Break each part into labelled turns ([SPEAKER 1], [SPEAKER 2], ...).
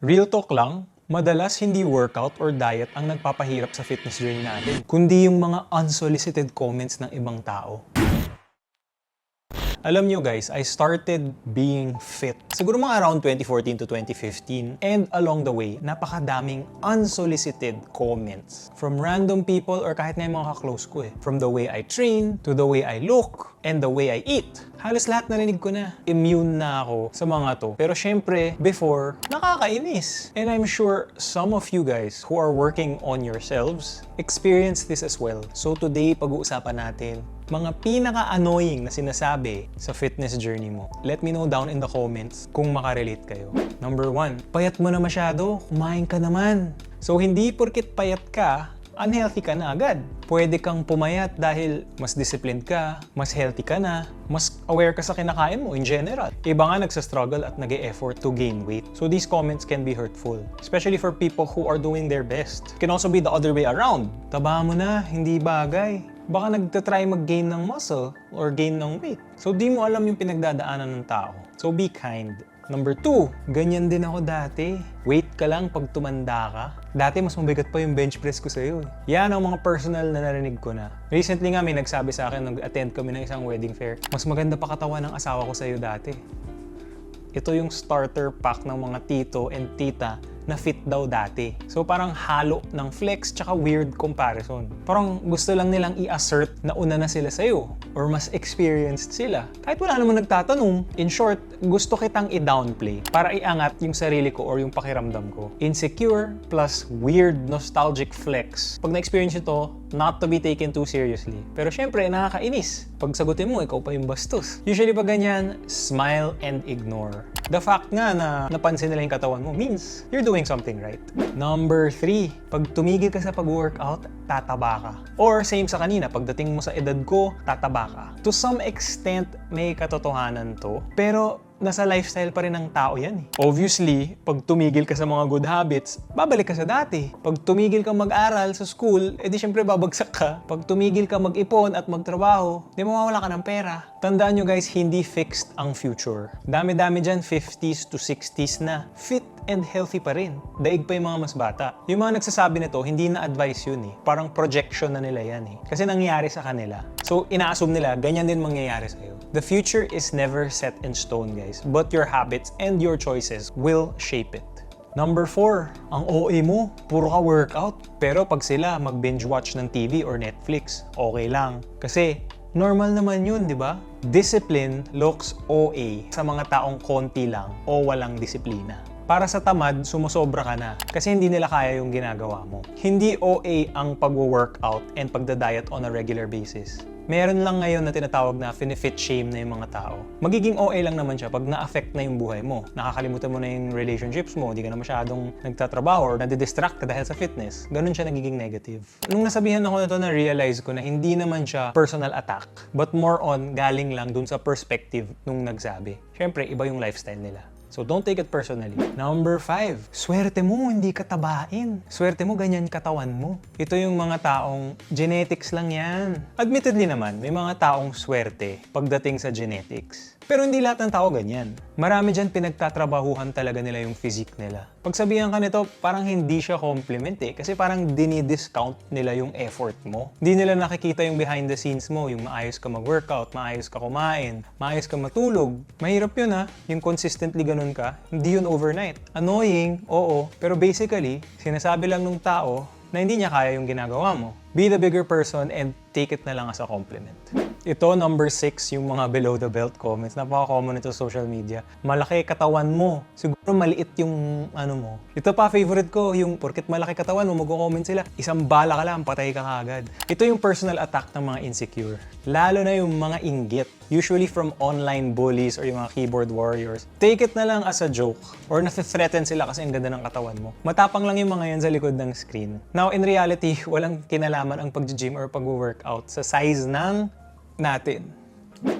[SPEAKER 1] Real talk lang, madalas hindi workout or diet ang nagpapahirap sa fitness journey natin, kundi yung mga unsolicited comments ng ibang tao. Alam nyo guys, I started being fit siguro mga around 2014 to 2015, and along the way, napakadaming unsolicited comments from random people or kahit nga yung mga ka-close ko eh. From the way I train, to the way I look, and the way I eat. Halos lahat narinig ko na. Immune na ako sa mga to. Pero syempre, before, nakakainis. And I'm sure some of you guys who are working on yourselves experience this as well. So today, pag-uusapan natin mga pinaka-annoying na sinasabi sa fitness journey mo. Let me know down in the comments kung makarelate kayo. Number 1, payat mo na masyado, kumain ka naman. So hindi porkit payat ka, unhealthy ka na agad. Pwede kang pumayat dahil mas disciplined ka, mas healthy ka na, mas aware ka sa kinakain mo in general. Iba nga nagsastruggle at nag-e-effort to gain weight. So these comments can be hurtful, especially for people who are doing their best. It can also be the other way around. Taba mo na, hindi bagay. Baka nagtatry mag-gain ng muscle or gain ng weight. So di mo alam yung pinagdadaanan ng tao. So be kind. Number 2, ganyan din ako dati. Wait ka lang pag tumanda ka. Dati mas mabigat pa yung bench press ko sa'yo. Yan ang mga personal na narinig ko na. Recently nga may nagsabi sa akin, nag-attend kami ng isang wedding fair. Mas maganda pa katawan ng asawa ko sa'yo dati. Ito yung starter pack ng mga tito and tita na fit daw dati. So parang halo ng flex tsaka weird comparison. Parang gusto lang nilang i-assert na una na sila sa'yo or mas experienced sila. Kahit wala naman nagtatanong. In short, gusto kitang i-downplay para iangat yung sarili ko or yung pakiramdam ko. Insecure plus weird nostalgic flex. Pag na-experience ito, not to be taken too seriously. Pero syempre, nakakainis. Pag sagutin mo, ikaw pa yung bastos. Usually pag ganyan, smile and ignore. The fact nga na napansin nila yung katawan mo means you're doing something right. Number 3, pag tumigil ka sa pag-workout, tataba ka. Or same sa kanina, pagdating mo sa edad ko, tataba ka. To some extent, may katotohanan to. Pero nasa lifestyle pa rin ng tao yan eh. Obviously, pag tumigil ka sa mga good habits, babalik ka sa dati. Pag tumigil ka mag-aral sa school, edi syempre babagsak ka. Pag tumigil ka mag-ipon at magtrabaho, di mawawala ka ng pera. Tandaan nyo guys, hindi fixed ang future. Dami-dami dyan, 50s to 60s na. Fit and healthy pa rin. Daig pa yung mga mas bata. Yung mga nagsasabi nito, hindi na advice yun eh. Parang projection na nila yan eh. Kasi nangyari sa kanila. So, ina-assume nila, ganyan din mangyayari sa'yo. The future is never set in stone guys, but your habits and your choices will shape it. Number 4, ang OA mo, puro ka workout. Pero pag sila mag-binge watch ng TV or Netflix, okay lang. Kasi normal naman yun, di ba? Discipline looks OA sa mga taong konti lang o walang disiplina. Para sa tamad, sumusobra ka na kasi hindi nila kaya yung ginagawa mo. Hindi OA ang pag-workout and pagda-diet on a regular basis. Meron lang ngayon na tinatawag na finifit shame na yung mga tao. Magiging OA lang naman siya pag na-affect na yung buhay mo. Nakakalimutan mo na yung relationships mo, hindi ka na masyadong nagtatrabaho or nadidistract ka dahil sa fitness. Ganun siya nagiging negative. Nung nasabihan ako na to, na-realize ko na hindi naman siya personal attack, but more on galing lang dun sa perspective nung nagsabi. Siyempre, iba yung lifestyle nila. So don't take it personally. Number 5, swerte mo, hindi ka tabain. Swerte mo, ganyan katawan mo. Ito yung mga taong genetics lang yan. Admittedly naman, may mga taong swerte pagdating sa genetics. Pero hindi lahat ng tao ganyan. Marami dyan pinagtatrabahuhan talaga nila yung physique nila. Pag sabihan ka nito, parang hindi siya compliment eh. Kasi parang dinidiscount nila yung effort mo. Hindi nila nakikita yung behind the scenes mo, yung maayos ka mag-workout, maayos ka kumain, maayos ka matulog. Mahirap yun ha, yung consistently ganun ka. Hindi yun overnight. Annoying, oo. Pero basically, sinasabi lang ng tao na hindi niya kaya yung ginagawa mo. Be the bigger person and take it na lang as a compliment. Ito, number 6, yung mga below the belt comments. Napaka-common ito sa social media. Malaki katawan mo. Siguro maliit yung ano mo. Ito pa, favorite ko, yung porket malaki katawan mo, mag-comment sila. Isang bala ka lang, patay ka kagad. Ito yung personal attack ng mga insecure. Lalo na yung mga inggit. Usually from online bullies or yung mga keyboard warriors. Take it na lang as a joke. Or nafe-threaten sila kasi ang ganda ng katawan mo. Matapang lang yung mga yan sa likod ng screen. Now, in reality, walang kinalaman ang pag-gym or pag-workout sa size ng natin.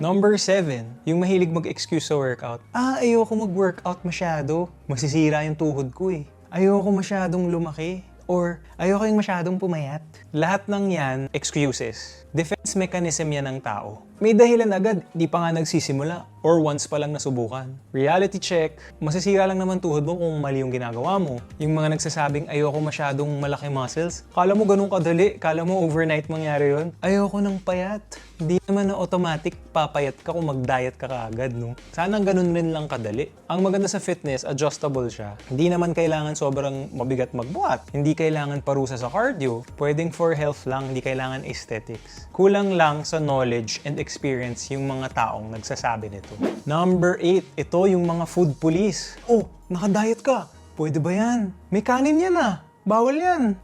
[SPEAKER 1] Number 7, yung mahilig mag-excuse sa workout. Ayoko mag-workout masyado. Masisira yung tuhod ko eh. Ayoko masyadong lumaki. Or ayoko yung masyadong pumayat. Lahat ng yan, excuses. Defense mechanism yan ng tao. May dahilan agad, di pa nga nagsisimula or once pa lang nasubukan. Reality check, masisira lang naman tuhod mo kung mali yung ginagawa mo. Yung mga nagsasabing ayoko masyadong malaki muscles, kala mo ganun kadali, kala mo overnight mangyari yun. Ayoko ng payat. Hindi naman na automatic papayat ka kung mag-diet ka kaagad, no? Sana ganun rin lang kadali. Ang maganda sa fitness, adjustable siya. Hindi naman kailangan sobrang mabigat magbuhat. Hindi kailangan parusa sa cardio. Pwedeng for health lang, hindi kailangan aesthetics. Kulang lang sa knowledge and experience yung mga taong nagsasabi nito. Number 8, ito yung mga food police. Oh, naka-diet ka. Pwede ba yan? May kanin yan ah. Bawal yan.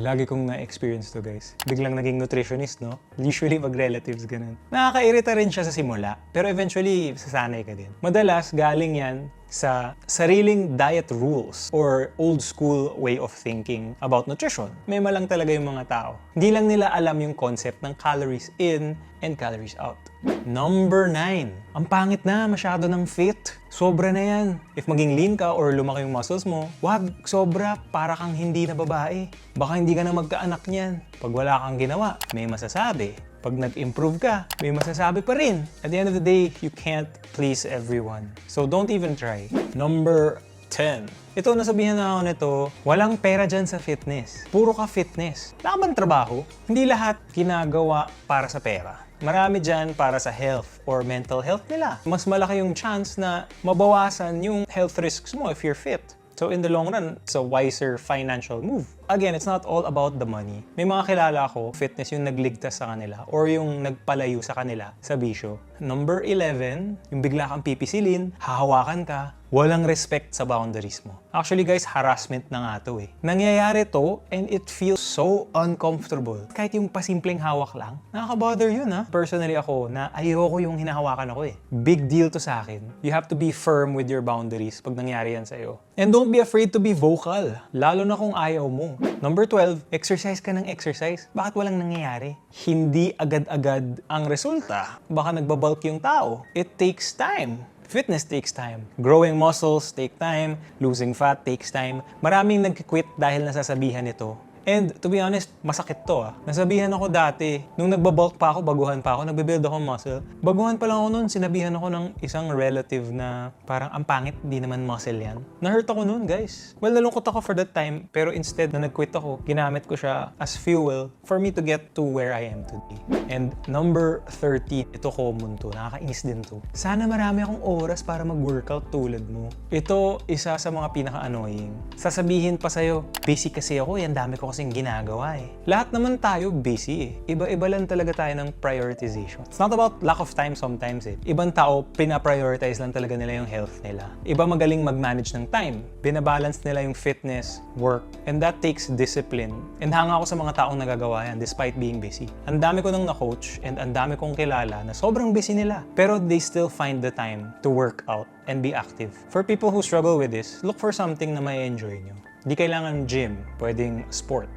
[SPEAKER 1] Lagi kong na-experience to, guys. Biglang naging nutritionist, no? Usually, pag relatives, ganun. Nakakairita rin siya sa simula, pero eventually, sasanay ka din. Madalas, galing yan sa sariling diet rules or old school way of thinking about nutrition. May malang talaga yung mga tao. Hindi lang nila alam yung concept ng calories in and calories out. Number 9. Ang pangit na, masyado ng fit. Sobra na yan. If maging lean ka or lumaki yung muscles mo, wag sobra, para kang hindi na babae. Baka hindi ka na magkaanak niyan. Pag wala kang ginawa, may masasabi. Pag nag-improve ka, may masasabi pa rin. At the end of the day, you can't please everyone. So don't even try. Number 10. Ito, nasabihan na ako nito, walang pera dyan sa fitness. Puro ka fitness. Wala ka bang trabaho? Hindi lahat ginagawa para sa pera. Marami dyan para sa health or mental health nila. Mas malaki yung chance na mabawasan yung health risks mo if you're fit. So in the long run, it's a wiser financial move. Again, it's not all about the money. May mga kilala ko, fitness yung nagligtas sa kanila or yung nagpalayo sa kanila sa bisyo. Number 11, yung bigla kang pipisilin, hahawakan ka, walang respect sa boundaries mo. Actually guys, harassment na nga to eh. Nangyayari to and it feels so uncomfortable. Kahit yung pasimpleng hawak lang, nakaka-bother yun ha. Personally ako, na ayoko yung hinahawakan ako eh. Big deal to sa akin. You have to be firm with your boundaries pag nangyari yan sa'yo. And don't be afraid to be vocal, lalo na kung ayaw mo. Number 12, exercise ka ng exercise. Bakit walang nangyayari? Hindi agad-agad ang resulta. Baka nagbabulk yung tao. It takes time. Fitness takes time. Growing muscles take time. Losing fat takes time. Maraming nagki-quit dahil nasasabihan ito. And to be honest, masakit to ah. Nasabihan ako dati, nung nagbabulk pa ako, baguhan pa ako, nagbe-build ako muscle. Baguhan pa lang ako noon, sinabihan ako ng isang relative na parang ang pangit, di naman muscle yan. Na-hurt ako noon, guys. Well, nalungkot ako for that time, pero instead na nag-quit ako, ginamit ko siya as fuel for me to get to where I am today. And number 13, ito common to, nakakainis din to. Sana marami akong oras para mag-workout tulad mo. Ito, isa sa mga pinaka-annoying. Sasabihin pa sa'yo, busy kasi ako, yan dami ko kasing ginagawa eh. Lahat naman tayo busy eh. Iba-iba lang talaga tayo ng prioritization. It's not about lack of time sometimes eh. Ibang tao, pina-prioritize lang talaga nila yung health nila. Iba magaling mag-manage ng time. Binabalance nila yung fitness, work, and that takes discipline. And hanga ako sa mga taong nagagawa yan despite being busy. Ang dami ko nang na-coach and ang dami kong kilala na sobrang busy nila. Pero they still find the time to work out and be active. For people who struggle with this, look for something na may enjoy nyo. Di kailangan gym, pwedeng sport.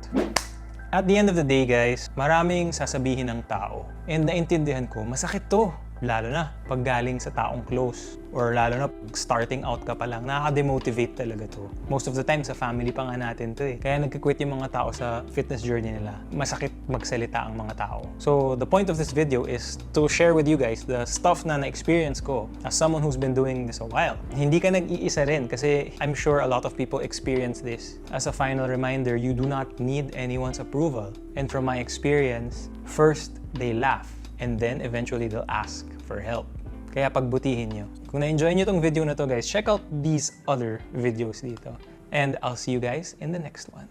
[SPEAKER 1] At the end of the day guys, maraming sasabihin ng tao. And naintindihan ko, masakit to. Lalo na pag galing sa taong close. Or lalo na pag starting out ka pa lang, nakaka-demotivate talaga to. Most of the time, sa family pa nga natin to eh. Kaya nagki-quit yung mga tao sa fitness journey nila. Masakit magsalita ang mga tao. So, the point of this video is to share with you guys the stuff na na-experience ko as someone who's been doing this a while. Hindi ka nag-iisa rin kasi I'm sure a lot of people experience this. As a final reminder, you do not need anyone's approval. And from my experience, first, they laugh. And then eventually they'll ask for help. Kaya pagbutihin nyo. Kung na-enjoy nyo tong video na to guys, check out these other videos dito. And I'll see you guys in the next one.